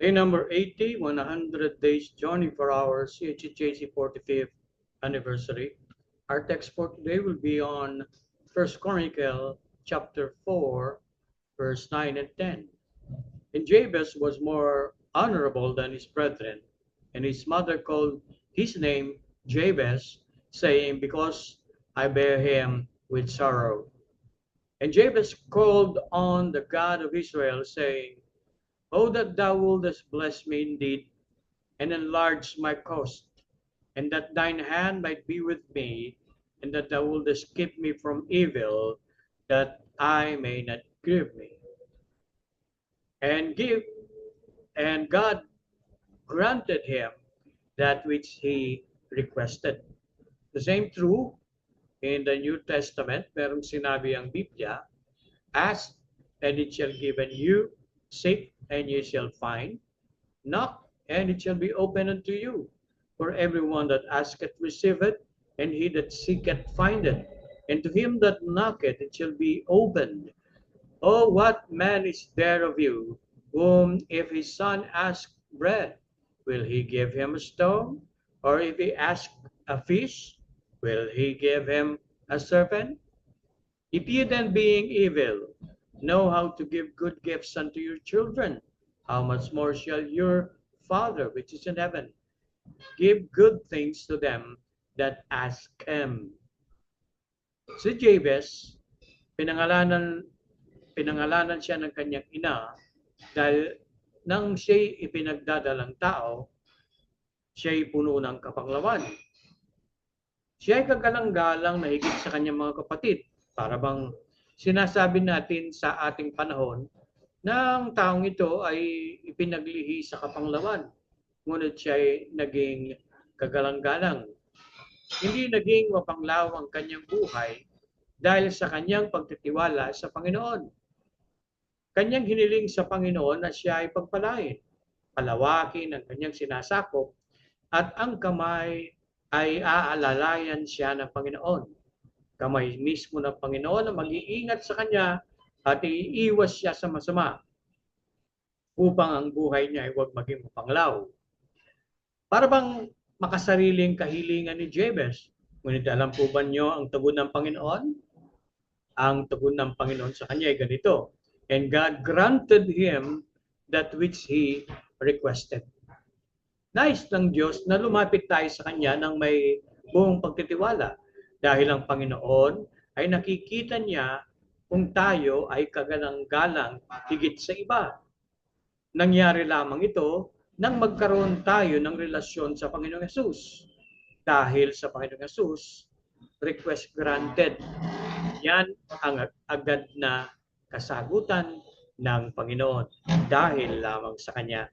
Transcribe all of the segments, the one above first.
Day number 80, 100 Days Journey for our CHJC 45th anniversary. Our text for today will be on 1 Chronicle chapter 4, verse 9 and 10. And Jabez was more honorable than his brethren, and his mother called his name Jabez, saying, Because I bear him with sorrow. And Jabez called on the God of Israel, saying, Oh, that thou wouldest bless me indeed, and enlarge my coast, and that thine hand might be with me, and that thou wouldest keep me from evil, that I may not grieve me. And God granted him that which he requested. The same true in the New Testament, merong sinabi ang Biblia, ask, and it shall be given you, seek, and ye shall find, knock, and it shall be opened unto you. For everyone that asketh receiveth, and he that seeketh findeth, and to him that knocketh it shall be opened. Oh, what man is there of you, whom if his son ask bread, will he give him a stone? Or if he ask a fish, will he give him a serpent? If ye then, being evil, know how to give good gifts unto your children, how much more shall your Father which is in heaven give good things to them that ask him? Si Jabez, pinangalanan siya ng kanyang ina dahil nang siya'y ipinagdadalang tao, siya'y puno ng kapanglawan. Siya'y kagalang-galang na higit sa kanyang mga kapatid. Para bang sinasabi natin sa ating panahon na ang taong ito ay ipinaglihi sa kapanglawan. Ngunit siya'y naging kagalang-galang. Hindi naging mapanglaw ang kanyang buhay dahil sa kanyang pagtitiwala sa Panginoon. Kanyang hiniling sa Panginoon na siya ay pagpalain, palawakin ang kanyang sinasakop, at ang kamay ay aalalayan siya ng Panginoon. Kamay mismo ng Panginoon na mag-iingat sa kanya at iiwas siya sa masama upang ang buhay niya ay huwag maging mapanglaw. Para bang makasariling kahilingan ni Jabez. Ngunit alam po ba niyo ang tugon ng Panginoon? Ang tugon ng Panginoon sa kanya ay ganito. And God granted him that which he requested. Nais ng Diyos na lumapit tayo sa Kanya ng may buong pagtitiwala dahil ang Panginoon ay nakikita niya kung tayo ay kagalang-galang higit sa iba. Nangyari lamang ito nang magkaroon tayo ng relasyon sa Panginoong Hesus. Dahil sa Panginoong Hesus, request granted. Yan ang agad na kasagutan ng Panginoon dahil lamang sa Kanya.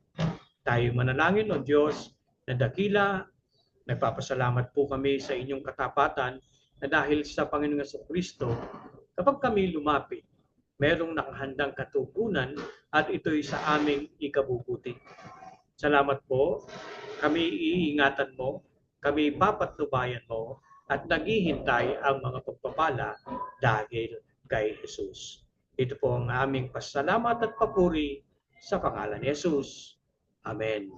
Tayo manalangin, O Diyos, na dakila, nagpapasalamat po kami sa inyong katapatan na dahil sa Panginoong Kristo, kapag kami lumapit, merong nakahandang katugunan at ito'y sa aming ikabubuti. Salamat po, kami iingatan mo, kami papatnubayan mo, at naghihintay ang mga pagpapala dahil kay Jesus. Ito po ang aming pasalamat at papuri sa pangalan ni Jesus. Amen.